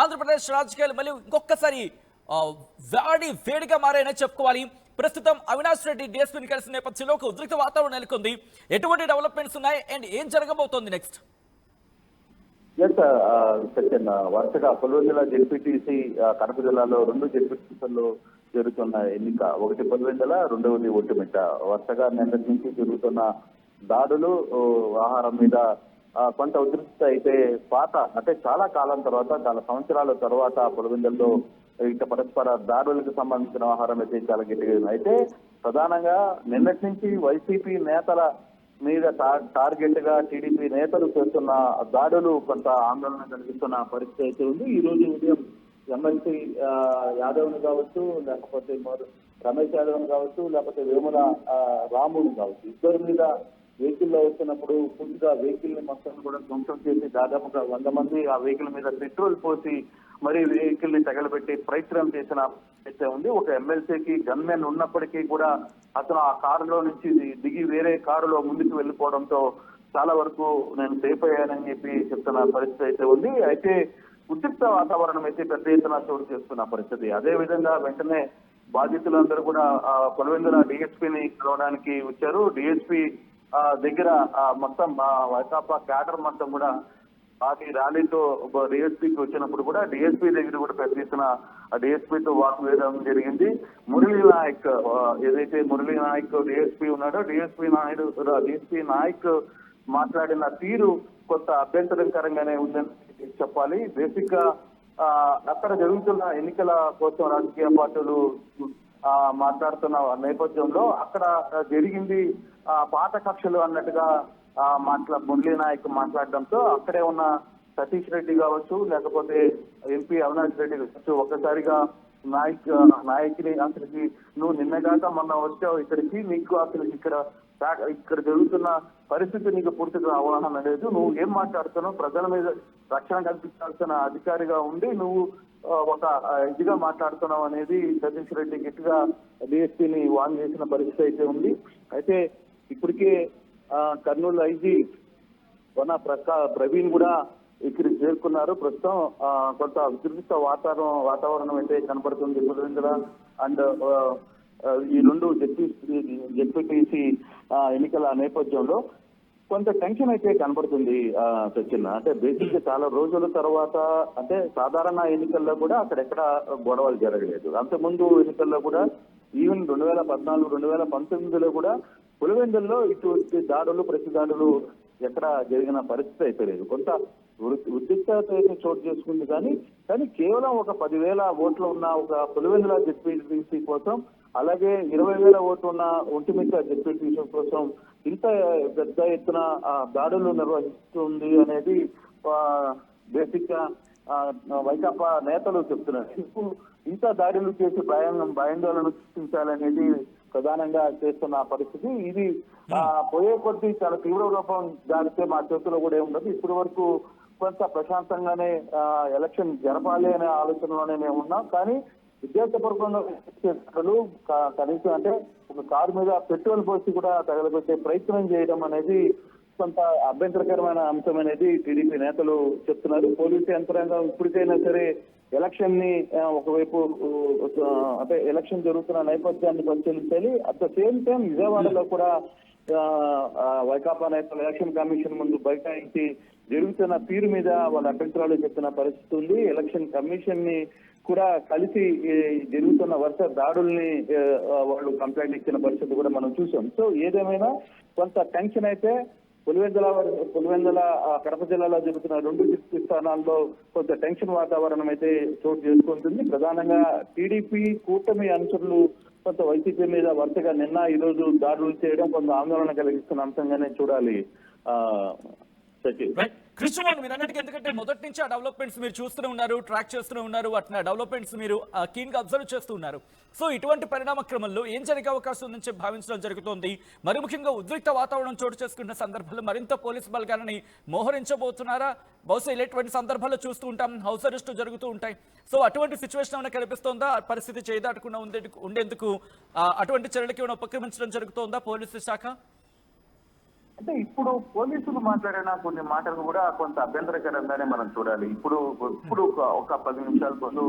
ఆంధ్రప్రదేశ్ రాజకీయాలు మళ్ళీ ఇంకొకసారి వేడిగా మారాయని చెప్పుకోవాలి. ప్రస్తుతం అవినాష్ రెడ్డి డిఎస్పీని కలిసిన నేపథ్యంలో ఒక ఉద్రిక్త వాతావరణం నెలకొంది. ఎటువంటి డెవలప్మెంట్స్ ఉన్నాయి అండ్ ఏం జరగబోతోంది నెక్స్ట్? వరుసగా పులివెందుల జెడ్పీటీసీ కడప జిల్లాలో 2 జెడ్పీటీసీల్లో జరుగుతున్న ఎన్నిక, ఒకటి పులివెందుల, రెండవది ఒంటిమిట్ట. వరుసగా నిన్నటి నుంచి జరుగుతున్న దాడులు ఆహారం మీద కొంత ఉద్రిక్త అయితే అంటే చాలా కాలం తర్వాత, చాలా సంవత్సరాల తర్వాత పులివెందుల్లో ఇక పరస్పర దాడులకు సంబంధించిన వ్యవహారం అయితే చాలా గట్టిగా ఉంది. అయితే ప్రధానంగా నిన్నటి నుంచి వైసీపీ నేతల మీద టార్గెట్ గా టీడీపీ నేతలు చేస్తున్న దాడులు కొంత ఆందోళన కలిగిస్తున్న పరిస్థితి అయితే ఉంది. ఈ రోజు ఉదయం ఎమ్మెల్సీ యాదవ్ని కావచ్చు, లేకపోతే రమేష్ యాదవ్ని కావచ్చు, లేకపోతే వేముల రాముని కావచ్చు, ఇద్దరి మీద వెహికల్లో వస్తున్నప్పుడు పూర్తిగా వెహికల్ ని మొత్తం కూడా ధ్వంసం చేసి దాదాపుగా 100 మంది ఆ వెహికల్ మీద పెట్రోల్ పోసి మరి వెహికల్ ని తగలబెట్టి ప్రయత్నం చేసిన అయితే ఉంది. ఒక ఎమ్మెల్సీకి గన్మెన్ ఉన్నప్పటికీ కూడా అతను ఆ కారులో నుంచి దిగి వేరే కారులో ముందుకు వెళ్ళిపోవడంతో చాలా వరకు నేను సేఫ్ అయ్యానని చెప్పి చెప్తున్న పరిస్థితి అయితే ఉంది. అయితే ఉద్రిక్త వాతావరణం అయితే పెద్ద ఎత్తున చోటు చేస్తున్న పరిస్థితి. అదే విధంగా వెంటనే బాధితులందరూ కూడా పులివెందుల డిఎస్పీని కలవడానికి వచ్చారు. డిఎస్పీ దగ్గర మొత్తం వైకాపా క్యాడర్ మొత్తం కూడా పార్టీ ర్యాలీతో డిఎస్పీకి వచ్చినప్పుడు కూడా డిఎస్పీ దగ్గర కూడా పెద్ద ఎత్తున డిఎస్పీతో వాగ్వేదం జరిగింది. మురళీ నాయక్, ఏదైతే మురళీ నాయక్ డిఎస్పీ ఉన్నాడో, డిఎస్పీ నాయక్ మాట్లాడిన తీరు కొంత అభ్యంతరకరంగానే ఉందని చెప్పాలి. బేసిక్ గా అక్కడ జరుగుతున్న ఎన్నికల కోసం రాజకీయ పార్టీలు మాట్లాడుతున్న నేపథ్యంలో అక్కడ జరిగింది పాత కక్షలు అన్నట్టుగా మురళీ నాయక్ మాట్లాడడంతో అక్కడే ఉన్న సతీష్ రెడ్డి కావచ్చు, లేకపోతే ఎంపీ అవినాష్ రెడ్డి కావచ్చు, ఒక్కసారిగా నాయక్ని అసలుకి నువ్వు నిన్నగాక మొన్న వచ్చావు ఇక్కడికి, నీకు అసలు ఇక్కడ జరుగుతున్న పరిస్థితి నీకు పూర్తిగా అవగాహన లేదు, నువ్వు ఏం మాట్లాడుతున్నావు, ప్రజల మీద రక్షణ కల్పించాల్సిన అధికారిగా ఉండి నువ్వు ఒక ఇదిగా మాట్లాడుతున్నావు అనేది సతీష్ రెడ్డి గట్టిగా డిఎస్పీని వాన్ చేసిన పరిస్థితి అయితే ఉంది. అయితే ఇప్పటికే కర్నూలు ఐజీ ప్రవీణ్ కూడా ఇక్కడికి చేరుకున్నారు. ప్రస్తుతం కొంత ఉద్రిక్త వాతావరణం అయితే కనబడుతుంది పులివెందుల అండ్ ఈ 2 జెడ్పీటీసీ ఎన్నికల నేపథ్యంలో కొంత టెన్షన్ అయితే కనబడుతుంది సచిన్. అంటే బేసిక్ గా చాలా రోజుల తర్వాత, అంటే సాధారణ ఎన్నికల్లో కూడా అక్కడెక్కడ గొడవలు జరగలేదు. అంతకుముందు ఎన్నికల్లో కూడా ఈవెన్ 2014, 2019లో కూడా పులివెందుల్లో ఇటువంటి దాడులు, ప్రతి దాడులు ఎక్కడ జరిగిన పరిస్థితి అయితే లేదు. కొంత ఉద్రిక్తత అయితే చోటు చేసుకుంది. కానీ కేవలం ఒక 10,000 ఓట్లు ఉన్న ఒక పులివెందుల జెడ్పీటీసీ కోసం, అలాగే 20,000 ఓట్లు ఉన్న ఒంటిమిట్ట జెడ్పీటీసీ కోసం ఇంత పెద్ద ఎత్తున దాడులు నిర్వహిస్తుంది అనేది బేసిక్ గా వైకాపా నేతలు చెప్తున్నారు. ఇంత దాడులు చేసి భయాందోళన సృష్టించాలనేది ప్రధానంగా చేస్తున్న పరిస్థితి. ఇది పోయే కొద్దీ చాలా తీవ్ర రూపం దాడితే మా చేతిలో కూడా ఏముండదు. ఇప్పటి వరకు కొంత ప్రశాంతంగానే ఎలక్షన్ జరపాలి అనే ఆలోచనలోనే మేము ఉన్నాం. కానీ ఉద్దేశపూర్వకంగా కనీసం అంటే ఒక కారు మీద పెట్రోల్ పోసి కూడా తగలబెట్టే ప్రయత్నం చేయడం అనేది కొంత అభ్యంతరకరమైన అంశం అనేది టీడీపీ నేతలు చెప్తున్నారు. పోలీసు యంత్రాంగం ఇప్పటికైనా సరే ఎలక్షన్ ని ఒకవైపు అంటే ఎలక్షన్ జరుగుతున్న నేపథ్యాన్ని పరిశీలించాలి. అట్ ద సేమ్ టైం విజయవాడలో కూడా వైకాపా నేతలు ఎలక్షన్ కమిషన్ ముందు బైఠాయించి జరుగుతున్న తీరు మీద వాళ్ళ అభ్యంతరాలు చెప్తున్న పరిస్థితి ఉంది. ఎలక్షన్ కమిషన్ ని కూడా కలిసి జరుగుతున్న వరుస దాడుల్ని వాళ్ళు కంప్లైంట్ ఇచ్చిన పరిస్థితి కూడా మనం చూసాం. సో ఏదేమైనా కొంత టెన్షన్ అయితే పులివెందుల కడప జిల్లాలో జరుగుతున్న 2 డిస్ట్రిక్ట్ స్థానాల్లో కొంత టెన్షన్ వాతావరణం అయితే చోటు చేసుకుంటుంది. ప్రధానంగా టీడీపీ కూటమి అనుచరులు కొంత వైసీపీ మీద వరుసగా నిన్న ఈ రోజు దాడులు చేయడం కొంత ఆందోళన కలిగిస్తున్న అంశంగానే చూడాలి. కృష్ణమోహన్, మీరు అన్నట్టుగా ఎందుకంటే మొదటి నుంచి ఆ డెవలప్మెంట్స్ మీరు చూస్తూనే ఉన్నారు, ట్రాక్ చేస్తూనే ఉన్నారు, వాటిని డెవలప్మెంట్స్ మీరు కీన్ గా అబ్జర్వ్ చేస్తూ ఉన్నారు. సో ఇటువంటి పరిణామ క్రమంలో ఏం జరిగే అవకాశం ఉందని భావించడం జరుగుతోంది. మరి ముఖ్యంగా ఉద్రిక్త వాతావరణం చోటు చేసుకున్న సందర్భాల్లో మరింత పోలీసు బలగాలని మోహరించబోతున్నారా? బహుశా ఇలాంటి సందర్భాల్లో చూస్తూ ఉంటాం, హౌస్ అరెస్ట్ జరుగుతూ ఉంటాయి. సో అటువంటి సిచ్యువేషన్ ఏమైనా కనిపిస్తోందా? పరిస్థితి చేయదాటకుండా ఉండేందుకు అటువంటి చర్యలకి ఏమైనా ఉపక్రమించడం జరుగుతోందా పోలీసు శాఖ? అంటే ఇప్పుడు పోలీసులు మాట్లాడిన కొన్ని మాటలు కూడా కొంత అభ్యంతరకరంగానే మనం చూడాలి. ఇప్పుడు ఒక 10 నిమిషాల ముందు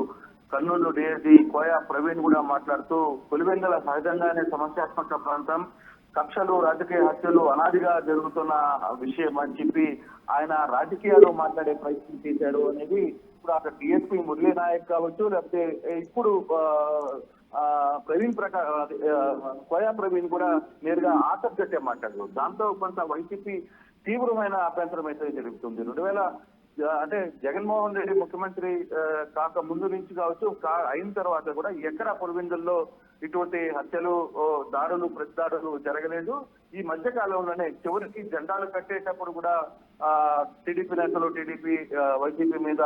కర్నూలు డిఐజీ కోయా ప్రవీణ్ కూడా మాట్లాడుతూ పులివెందుల సహజంగానే సమస్యాత్మక ప్రాంతం, కక్షలు రాజకీయ హత్యలు అనాదిగా జరుగుతున్న విషయం అని చెప్పి ఆయన రాజకీయాలు మాట్లాడే ప్రయత్నం చేశాడు అనేది ఇప్పుడు అక్కడ డిఎస్పీ మురళీ నాయక్ కావచ్చు, లేకపోతే ఇప్పుడు కోయా ప్రవీణ్ కూడా నేరుగా ఆసక్తి మాట్లాడారు. దాంతో కొంత వైసీపీ తీవ్రమైన అభ్యంతరం అయితే జరుగుతుంది. 2000 అంటే జగన్మోహన్ రెడ్డి ముఖ్యమంత్రి కాక ముందు నుంచి కావచ్చు, అయిన తర్వాత కూడా ఎక్కడ పులివెందుల్లో ఇటువంటి హత్యలు, దాడులు, ప్రతిదాడులు జరగలేదు. ఈ మధ్య కాలంలోనే చివరికి జెండాలు కట్టేటప్పుడు కూడా టీడీపీ నేతలు, వైసీపీ మీద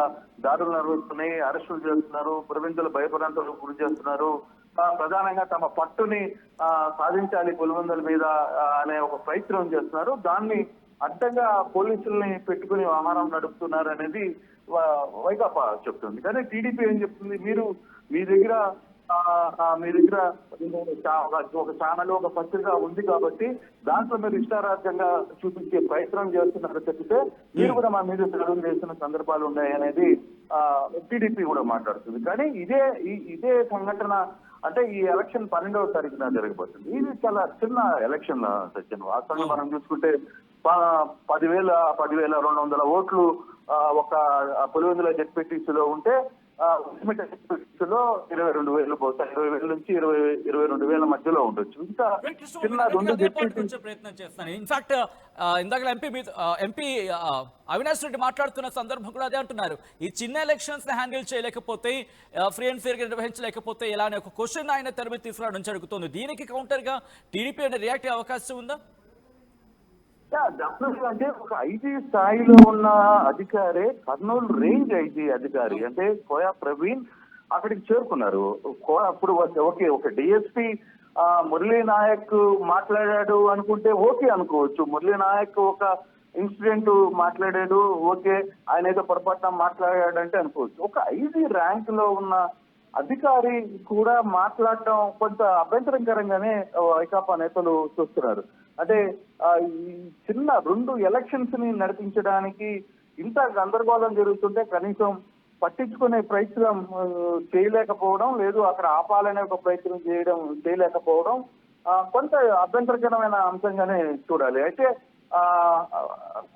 దాడులు నిర్వహిస్తున్నాయి, అరెస్టులు చేస్తున్నారు, పులివెందులు భయభ్రాంతులకు గురి చేస్తున్నారు. ప్రధానంగా తమ పట్టుని సాధించాలి పులివెందుల మీద అనే ఒక ప్రయత్నం చేస్తున్నారు. దాన్ని అడ్డంగా పోలీసుల్ని పెట్టుకుని వ్యవహారం నడుపుతున్నారు అనేది వైకాపా చెప్తుంది. కానీ టీడీపీ ఏం చెప్తుంది, మీ దగ్గర ఒక ఛానల్, ఒక పత్రిక ఉంది కాబట్టి దాంట్లో మీరు ఇష్టారాజ్యంగా చూపించే ప్రయత్నం చేస్తున్నారు తప్పితే మీరు కూడా మా మీద దాడులు చేస్తున్న సందర్భాలు ఉన్నాయి అనేది టీడీపీ కూడా మాట్లాడుతుంది. కానీ ఇదే సంఘటన అంటే ఈ ఎలక్షన్ 12వ తారీఖున జరగబోతుంది. ఇది చాలా చిన్న ఎలక్షన్ సచిన్. వాస్తవంగా మనం చూసుకుంటే 10,200 ఓట్లు ఒక పులివెందుల జెడ్పీటీసీలో ఉంటే లో 22,000 పోతాయి. 20,000 నుంచి 22,000 మధ్యలో ఉండొచ్చు. ఇంకా చిన్న ప్రయత్నం చేస్తాను. ఇన్ఫాక్ట్ ఇందాక ఎంపీ అవినాష్ రెడ్డి మాట్లాడుతున్న సందర్భం కూడా అదే అంటున్నారు. ఈ చిన్న ఎలక్షన్స్ ని హ్యాండిల్ చేయలేకపోతే, ఫ్రీ అండ్ ఫేర్ గా నిర్వహించలేకపోతే ఎలా అనే ఒక క్వశ్చన్ ఆయన తెర మీద తీసుకురావడం జరుగుతుంది. దీనికి కౌంటర్ గా టీడీపీ రియాక్ట్ అయ్యే అవకాశం ఉందా? అంటే ఒక ఐజీ స్థాయిలో ఉన్న అధికారే కర్నూలు రేంజ్ ఐజీ అధికారి అంటే కోయా ప్రవీణ్ అక్కడికి చేరుకున్నారు. అప్పుడు ఓకే, ఒక డిఎస్పీ మురళీ నాయక్ మాట్లాడాడు అనుకుంటే ఓకే అనుకోవచ్చు. మురళీ నాయక్ ఒక ఇన్సిడెంట్ మాట్లాడాడు, ఓకే, ఆయన ఏదో పొరపాటున మాట్లాడాడంటే అనుకోవచ్చు. ఒక ఐజీ ర్యాంక్ లో ఉన్న అధికారి కూడా మాట్లాడటం కొంత అభ్యంతరకరంగానే వైకాపా నేతలు చూస్తున్నారు. అంటే ఈ చిన్న 2 ఎలక్షన్స్ ని నడిపించడానికి ఇంత గందరగోళం జరుగుతుంటే కనీసం పట్టించుకునే ప్రయత్నం చేయలేకపోవడం, లేదు అక్కడ ఆపాలనే ఒక ప్రయత్నం చేయలేకపోవడం కొంత అభ్యంతరకరమైన అంశంగానే చూడాలి. అయితే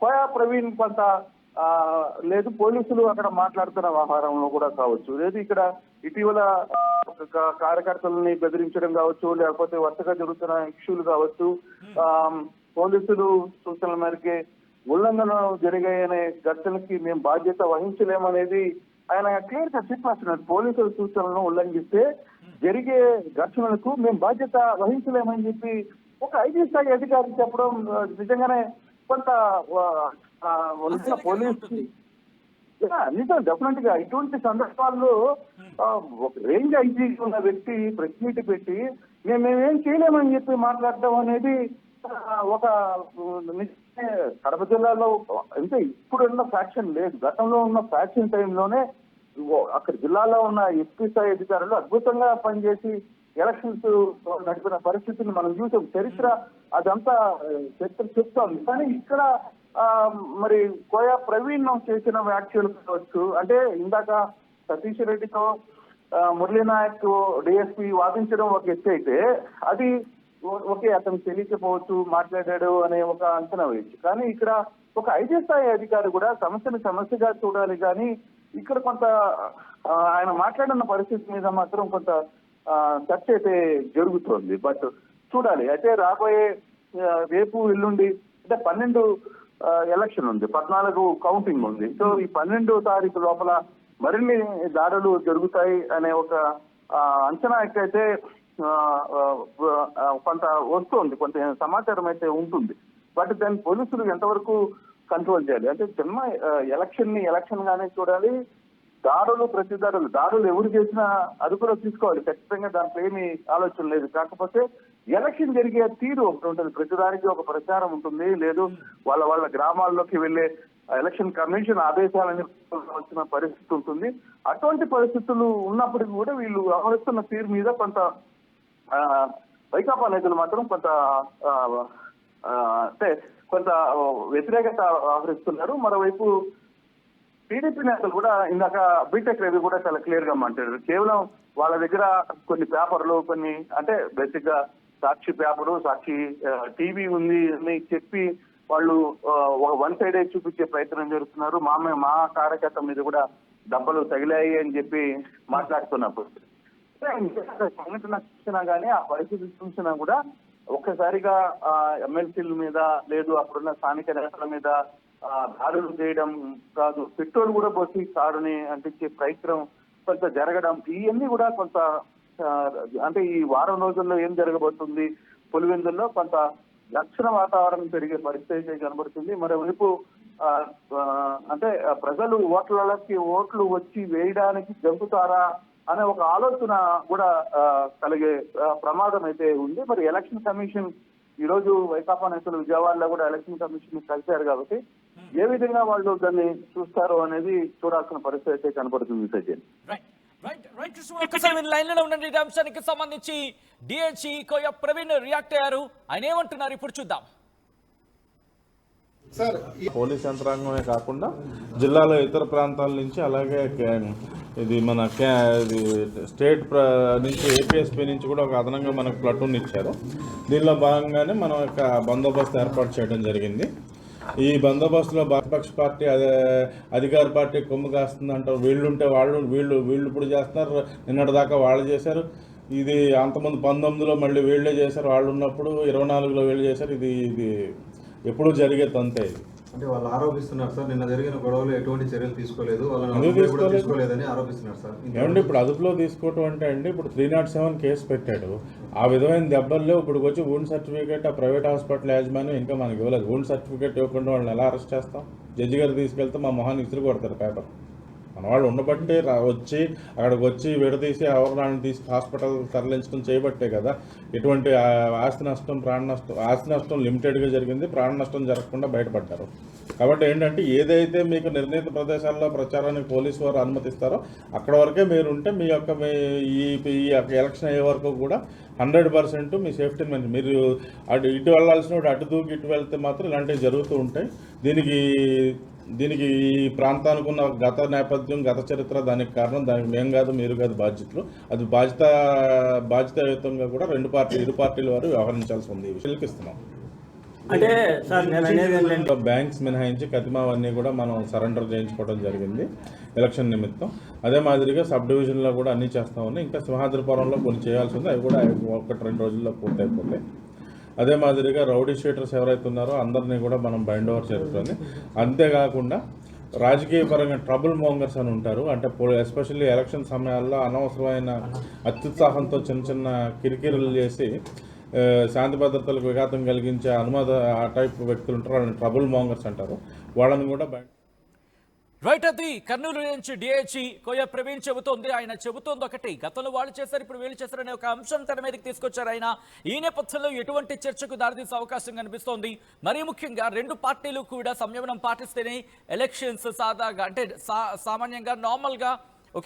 కోయా ప్రవీణ్ కొంత లేదు పోలీసులు అక్కడ మాట్లాడుతున్న వ్యవహారంలో కూడా కావచ్చు, లేదు ఇక్కడ ఇటీవల కార్యకర్తలని బెదిరించడం కావచ్చు, లేకపోతే వరుసగా జరుగుతున్న ఇష్యూలు కావచ్చు, పోలీసులు సూచనల మేరకే ఉల్లంఘన జరిగాయనే ఘటనకి మేము బాధ్యత వహించలేమనేది ఆయన క్లియర్ గా చెప్పేస్తున్నారు. పోలీసుల సూచనలను ఉల్లంఘిస్తే జరిగే ఘర్షణలకు మేము బాధ్యత వహించలేమని చెప్పి ఒక ఐజీ స్థాయి అధికారి చెప్పడం నిజంగానే కొంత పోలీసు నిజం. డెఫినెట్ గా ఇటువంటి సందర్భాల్లో ఒక రేంజ్ ఐజీ ఉన్న వ్యక్తి ప్రెస్ మీట్ పెట్టి మేమేం చేయలేమని చెప్పి మాట్లాడటం అనేది ఒక కడప జిల్లాలో అంటే ఇప్పుడున్న ఫ్యాక్షన్ లేదు, గతంలో ఉన్న ఫ్యాక్షన్ టైంలోనే అక్కడ జిల్లాలో ఉన్న ఎస్పీ స్థాయి అధికారులు అద్భుతంగా పనిచేసి ఎలక్షన్స్ నడిపిన పరిస్థితిని మనం చూసాం. చరిత్ర అదంతా చరిత్ర చెప్తోంది. కానీ ఇక్కడ మరి కోయా ప్రవీణ్ చేసిన వ్యాఖ్యలు కావచ్చు, అంటే ఇందాక సతీష్ రెడ్డితో మురళీ నాయక్ డిఎస్పీ వాదించడం ఒక ఎత్తు అయితే అది ఓకే, అతను తెలియకపోవచ్చు, మాట్లాడాడు అనే ఒక అంచనా వేయచ్చు. కానీ ఇక్కడ ఒక ఐజీ స్థాయి అధికారి కూడా సమస్యను సమస్యగా చూడాలి. కానీ ఇక్కడ కొంత ఆయన మాట్లాడిన పరిస్థితి మీద మాత్రం కొంత చర్చ అయితే జరుగుతోంది. బట్ చూడాలి. అయితే రాబోయే రేపు ఎల్లుండి అంటే 12 ఎలక్షన్ ఉంది, 14 కౌంటింగ్ ఉంది. సో ఈ 12వ తారీఖు లోపల మరిన్ని దాడులు జరుగుతాయి అనే ఒక అంచనా అయితే కొంత వస్తుంది, కొంత సమాచారం అయితే ఉంటుంది. బట్ దాన్ని పోలీసులు ఎంతవరకు కంట్రోల్ చేయాలి అంటే చిన్న ఎలక్షన్ గానే చూడాలి. దాడులు ఎవరు చేసినా అది కూడా తీసుకోవాలి ఖచ్చితంగా, దాంట్లో ఏమి ఆలోచన లేదు. కాకపోతే ఎలక్షన్ జరిగే తీరు ఒకటి ఉంటుంది, ప్రతిదానికి ఒక ప్రచారం ఉంటుంది, లేదు వాళ్ళ గ్రామాల్లోకి వెళ్లే ఎలక్షన్ కమిషన్ ఆదేశాలని వచ్చిన పరిస్థితి ఉంటుంది. అటువంటి పరిస్థితులు ఉన్నప్పటికీ కూడా వీళ్ళు వ్యవహరిస్తున్న తీరు మీద కొంత వైకాపా నేతలు మాత్రం కొంత అంటే కొంత వ్యతిరేకత వ్యవహరిస్తున్నారు. మరోవైపు టీడీపీ నేతలు కూడా ఇందాక బీటెక్ రవి కూడా చాలా క్లియర్ గా మాట్లాడారు. కేవలం వాళ్ళ దగ్గర కొన్ని పేపర్లు, కొన్ని అంటే బేసిక్ గా సాక్షి పేపరు, సాక్షి టీవీ ఉంది అని చెప్పి వాళ్ళు ఒక వన్ సైడ్ చూపించే ప్రయత్నం జరుగుతున్నారు. మా కార్యకర్త మీద కూడా దెబ్బలు తగిలాయి అని చెప్పి మాట్లాడుతున్నప్పుడు సంఘటన చూసినా గానీ, ఆ పరిస్థితి చూసినా కూడా ఒక్కసారిగా ఎమ్మెల్సీల మీద లేదు అప్పుడున్న స్థానిక నేతల మీద దాడులు చేయడం కాదు, పెట్రోల్ కూడా పోసి కారుని అంటించే ప్రయత్నం కొంత జరగడం, ఇవన్నీ కూడా కొంత అంటే ఈ వారం రోజుల్లో ఏం జరగబోతుంది, పులివెందుల్లో కొంత లక్షణ వాతావరణం పెరిగే పరిస్థితి కనబడుతుంది. మరోవైపు అంటే ప్రజలు ఓట్లు వచ్చి వేయడానికి జంపుతారా అనే ఒక ఆలోచన కూడా కలిగే ప్రమాదం అయితే ఉంది. మరి ఎలక్షన్ కమిషన్ ఈ రోజు వైకాపా నేతలు విజయవాడలో కూడా ఎలక్షన్ కమిషన్ కలిశారు కాబట్టి ఏ విధంగా వాళ్ళు దాన్ని చూస్తారో అనేది చూడాల్సిన పరిస్థితి అయితే కనబడుతుంది సజ్జన్. ఒక్కసారి లైన్ లో ఉండండి. ఈ అంశానికి సంబంధించి డిహెచ్ఈ కోయ ప్రవీణ్ రియాక్ట్ అయ్యారు. ఆయన ఏమంటున్నారు ఇప్పుడు చూద్దాం. పోలీస్ యంత్రాంగమే కాకుండా జిల్లాలో ఇతర ప్రాంతాల నుంచి, అలాగే ఇది మన స్టేట్ నుంచి ఏపీఎస్పీ నుంచి కూడా ఒక అదనంగా మనకు ప్లటూన్ ఇచ్చారు. దీనిలో భాగంగానే మనం ఒక బందోబస్తు ఏర్పాటు చేయడం జరిగింది. ఈ బందోబస్తులో ప్రతిపక్ష పార్టీ అధికార పార్టీ కొమ్ము కాస్తుందంటారు. వీళ్ళుంటే వీళ్ళు ఇప్పుడు చేస్తున్నారు, నిన్నటిదాకా వాళ్ళు చేశారు. ఇది అంతమంది 19లో మళ్ళీ వీళ్ళే చేశారు, వాళ్ళు ఉన్నప్పుడు 24లో వీళ్ళు చేశారు. ఇది ఎప్పుడూ జరిగే తంతే. అంటే వాళ్ళు ఆరోపిస్తున్నారు సార్, నిన్న జరిగిన గొడవలు ఎటువంటి చర్యలు తీసుకోలేదు, తీసుకోలేదని ఆరోపిస్తున్నారు సార్. ఏమంటే ఇప్పుడు అదుపులో తీసుకోవటం అంటే అండి, ఇప్పుడు 307 కేసు పెట్టాడు. ఆ విధమైన దెబ్బల్లో ఇప్పుడు వచ్చి వూండ్ సర్టిఫికేట్ ఆ ప్రైవేట్ హాస్పిటల్ యాజమాన్యం ఇంకా మనకి ఇవ్వలేదు. వూండ్ సర్టిఫికేట్ ఇవ్వకుండా వాళ్ళని ఎలా అరెస్ట్ చేస్తాం? జడ్జి గారు తీసుకెళ్తే మా మొహాన్ని ఇసురు కొడతారు పేపర్. మన వాళ్ళు ఉండబట్టే వచ్చి అక్కడికి వచ్చి విడదీసి ఎవరిని తీసి హాస్పిటల్ తరలించడం చేయబట్టే కదా ఎటువంటి ఆస్తి నష్టం, ప్రాణ నష్టం, ఆస్తి నష్టం లిమిటెడ్గా జరిగింది, ప్రాణ నష్టం జరగకుండా బయటపడ్డారు. కాబట్టి ఏంటంటే ఏదైతే మీకు నిర్ణీత ప్రదేశాల్లో ప్రచారానికి పోలీసు వారు అనుమతిస్తారో అక్కడ వరకే మీరు ఉంటే మీ ఈ ఎలక్షన్ అయ్యే వరకు కూడా 100% మీ సేఫ్టీని మీరు ఇటు వెళ్లాల్సిన అటు దూకి ఇటు వెళ్తే మాత్రం ఇలాంటివి జరుగుతూ ఉంటాయి. దీనికి ఈ ప్రాంతానికి ఉన్న గత నేపథ్యం, గత చరిత్ర దానికి కారణం. దానికి మేము కాదు, మీరు కాదు బాధ్యతలు. అది బాధ్యతాయుతంగా కూడా ఇరు పార్టీల వారు వ్యవహరించాల్సి ఉంది. ఇస్తున్నాం అంటే సార్ నేను అనేది ఏంటంటే బ్యాంక్స్ మినహాయించి కతిమావన్నీ కూడా మనం సరెండర్ చేయించుకోవడం జరిగింది ఎలక్షన్ నిమిత్తం. అదే మాదిరిగా సబ్ డివిజన్లో కూడా అన్నీ చేస్తా ఉన్నాయి. ఇంకా సింహాద్రిపురంలో కొన్ని చేయాల్సి ఉంది, అవి కూడా 1-2 రోజుల్లో పూర్తయిపోతాయి. అదే మాదిరిగా రౌడీ షీటర్స్ ఎవరైతే ఉన్నారో అందరినీ కూడా మనం బైండ్ ఓవర్ చేస్తుంది. అంతేకాకుండా రాజకీయ పరంగా ట్రబుల్ మోంగర్స్ అని ఉంటారు. అంటే ఎస్పెషల్లీ ఎలక్షన్ సమయాల్లో అనవసరమైన అత్యుత్సాహంతో చిన్న కిరికిరులు చేసి శాంతి భద్రతలకు విఘాతం కలిగించే ఆ టైప్ వ్యక్తులు ఉంటారు, వాళ్ళని ట్రబుల్ మోంగర్స్ అంటారు. వాళ్ళని కూడా రైట్. అది కర్నూలు నుంచి డిఐజీ కోయ ప్రవీణ్ చెబుతోంది. ఆయన చెబుతోంది ఒకటి, గతంలో వాళ్ళు చేశారు ఇప్పుడు వీళ్ళు చేశారనే ఒక అంశం తెర మీదకి తీసుకొచ్చారు ఆయన. ఈ నేపథ్యంలో ఎటువంటి చర్చకు దారితీసే అవకాశం కనిపిస్తోంది. మరీ ముఖ్యంగా రెండు పార్టీలు కూడా సంయమనం పాటిస్తేనే ఎలక్షన్స్ సాదాగా అంటే సామాన్యంగా నార్మల్గా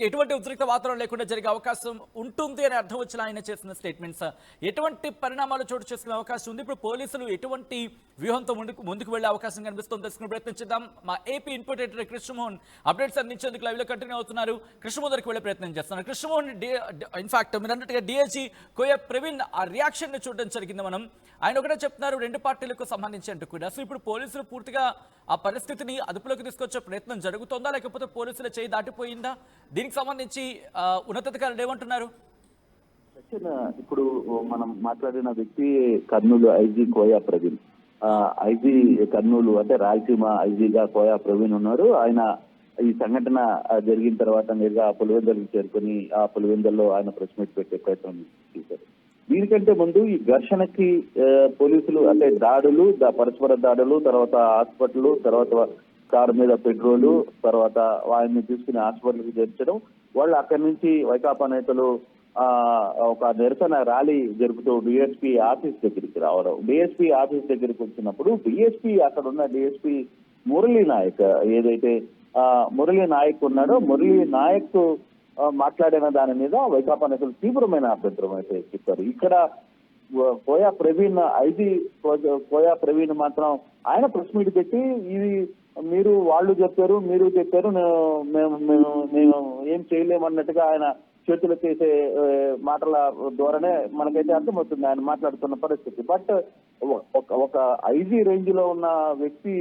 ఎటువంటి ఉద్రిక్త వాతావరణం లేకుండా జరిగే అవకాశం ఉంటుంది అని అర్థం వచ్చిన ఆయన చేసిన స్టేట్మెంట్స్ ఎటువంటి పరిణామాలు చోటు చేసుకునే అవకాశం ఉంది. ఇప్పుడు పోలీసులు ఎటువంటి వ్యూహంతో ముందుకు వెళ్లే అవకాశం కనిపిస్తుంది తెలుసుకునే ప్రయత్నించేద్దాం. మా AP input editor Krishnamohan updates అందించేందుకు లైవ్ లో కంటిన్యూ అవుతున్నారు. కృష్ణమోహన్ దగ్గరికి వెళ్లే ప్రయత్నం చేస్తున్నారు. కృష్ణమోహన్, ఇన్ఫాక్ట్ మీరు అన్నట్టుగా డిఐజీ కోయ ప్రవీణ్ ఆ రియాక్షన్ ని చూడడం జరిగింది. మనం ఆయన ఒకటే చెప్తున్నారు రెండు పార్టీలకు సంబంధించి అంటూ కూడా. సో ఇప్పుడు పోలీసులు పూర్తిగా ఆ పరిస్థితిని అదుపులోకి తీసుకొచ్చే ప్రయత్నం జరుగుతుందా, లేకపోతే పోలీసుల చేయి దాటిపోయిందా? దీనికి సంబంధించి ఉన్నతాధికారులు ఏమంటున్నారు? ఇప్పుడు మనం మాట్లాడిన వ్యక్తి కర్నూలు ఐజీ కోయా ప్రవీణ్. ఐజీ కర్నూలు అంటే రాయలసీమ ఐజీగా కోయా ప్రవీణ్ ఉన్నారు. ఆయన ఈ సంఘటన జరిగిన తర్వాత నేరుగా పులివెందులకు చేరుకుని ఆ పులివెందుల్లో ఆయన ప్రెస్ మీట్ పెట్టే ప్రయత్నం చేశారు. దీనికంటే ముందు ఈ ఘర్షణకి పోలీసులు అంటే దాడులు, పరస్పర దాడులు, తర్వాత హాస్పిటల్, తర్వాత కారు మీద పెట్రోలు, తర్వాత ఆయన్ని తీసుకుని హాస్పిటల్కి చేర్చడం, వాళ్ళు అక్కడి నుంచి వైకాపా నేతలు ఒక నిరసన ర్యాలీ జరుపుతూ డిఎస్పీ ఆఫీస్ దగ్గరికి రావడం. డిఎస్పీ ఆఫీస్ దగ్గరికి వచ్చినప్పుడు డిఎస్పీ అక్కడ ఉన్న డిఎస్పీ మురళీ నాయక్ ఏదైతే మురళీ నాయక్ ఉన్నాడో, మురళీ నాయక్ మాట్లాడిన దాని మీద వైకాపా నేతలు తీవ్రమైన అభ్యంతరం అయితే చెప్పారు. ఇక్కడ కోయా ప్రవీణ్ కోయా ప్రవీణ్ మాత్రం ఆయన ప్రెస్ మీట్ పెట్టి ఇది మీరు వాళ్ళు చెప్పారు మీరు చెప్పారు మేము ఏం చేయలేమన్నట్టుగా ఆయన చేతులు చేసే మాటల ద్వారానే మనకైతే అర్థమవుతుంది ఆయన మాట్లాడుతున్న పరిస్థితి. బట్ ఒక ఐజీ రేంజ్ లో ఉన్న వ్యక్తి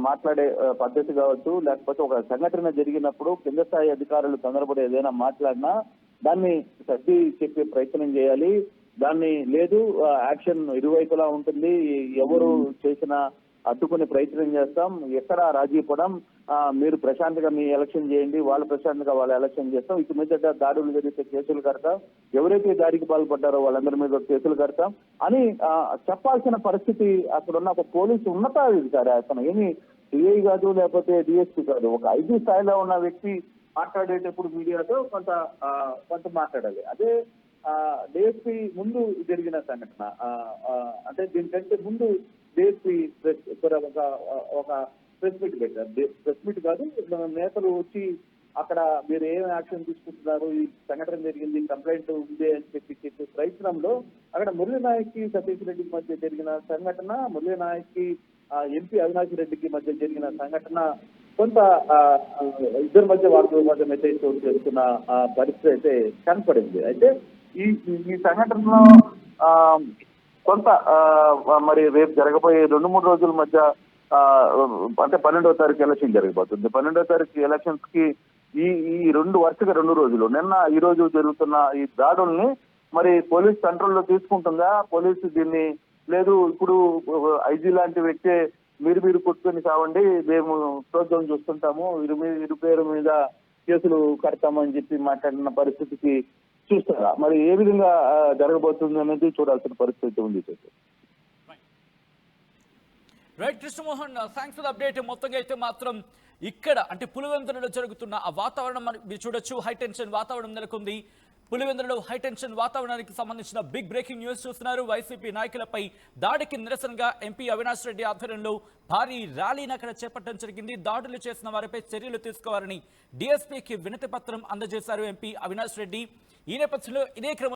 మాట్లాడే పద్ధతి కావచ్చు, లేకపోతే ఒక సంఘటన జరిగినప్పుడు కింద స్థాయి అధికారులు తొందరపడి ఏదైనా మాట్లాడినా దాన్ని సర్ది చెప్పే ప్రయత్నం చేయాలి. దాన్ని లేదు యాక్షన్ ఇరువైపులా ఉంటుంది, ఎవరు చేసినా అడ్డుకునే ప్రయత్నం చేస్తాం, ఎక్కడ రాజీ పడం, మీరు ప్రశాంతంగా మీ ఎలక్షన్ చేయండి, వాళ్ళు ప్రశాంతంగా వాళ్ళ ఎలక్షన్ చేస్తాం, ఇక మీద దాడులు జరిగితే కేసులు కడతాం, ఎవరైతే దాడికి పాల్పడ్డారో వాళ్ళందరి మీద కేసులు కడతాం అని చెప్పాల్సిన పరిస్థితి అక్కడ ఉన్న ఒక పోలీసు ఉన్నతాధికారి, అతను ఏమి సిఐ కాదు లేకపోతే డిఎస్పీ కాదు, ఒక ఐజీ స్థాయిలో ఉన్న వ్యక్తి మాట్లాడేటప్పుడు మీడియాతో కొంత మాట్లాడాలి. అదే డిఎస్పీ ముందు జరిగిన సంఘటన, అంటే దీనికంటే ముందు డిఎస్పీ ఒక ప్రెస్ మీట్ పెట్టారు. ప్రెస్ మీట్ కాదు, నేతలు వచ్చి అక్కడ మీరు ఏం యాక్షన్ తీసుకుంటున్నారు, ఈ సంఘటన జరిగింది, కంప్లైంట్ ఉంది అని చెప్పే ప్రయత్నంలో అక్కడ మురళీ నాయక్ సతీష్ రెడ్డికి మధ్య జరిగిన సంఘటన, మురళీ నాయక్ ఎంపీ అవినాష్ రెడ్డికి మధ్య జరిగిన సంఘటన కొంత ఇద్దరి మధ్య వాగ్వివాదం అయితే చోటు చేస్తున్న పరిస్థితి అయితే కనపడింది. అయితే ఈ సంఘటనలో కొంత మరి రేపు జరగబోయే 2-3 రోజుల మధ్య అంటే 12వ తారీఖు ఎలక్షన్ జరగబోతుంది. 12వ తారీఖు ఎలక్షన్స్ కి ఈ వరుసగా 2 రోజులు, నిన్న ఈ రోజు జరుగుతున్న ఈ దాడుల్ని మరి పోలీస్ కంట్రోల్లో తీసుకుంటుందా, పోలీసు దీన్ని లేదు ఇప్పుడు ఐజీ లాంటి వ్యక్తే మీరు కొట్టుకొని కావండి, మేము ప్రోత్సాహం చూస్తుంటాము, ఇరు పేరు మీద కేసులు కడతామని చెప్పి మాట్లాడిన పరిస్థితికి చూస్తారా, మరి ఏ విధంగా జరగబోతుంది అనేది చూడాల్సిన పరిస్థితి ఉంది. Right Krishnamohan, thanks for the update. మొత్తంగా అయితే మాత్రం ఇక్కడ అంటే పులివెందులలో జరుగుతున్న ఆ వాతావరణం మీరు చూడొచ్చు, హై టెన్షన్ వాతావరణం నెలకొంది. పులివెందులలో హై టెన్షన్ వాతావరణానికి సంబంధించిన బిగ్ బ్రేకింగ్ న్యూస్ చూస్తున్నారు. వైసీపీ నాయకులపై దాడికి నిరసనగా ఎంపీ అవినాష్ రెడ్డి ఆధ్వర్యంలో భారీ ర్యాలీని అక్కడ చేపట్టడం జరిగింది. దాడులు చేసిన వారిపై చర్యలు తీసుకోవాలని డీఎస్పీకి వినతి పత్రం అందజేశారు ఎంపీ అవినాష్ రెడ్డి. ఈ నేపథ్యంలో ఇదే క్రమంలో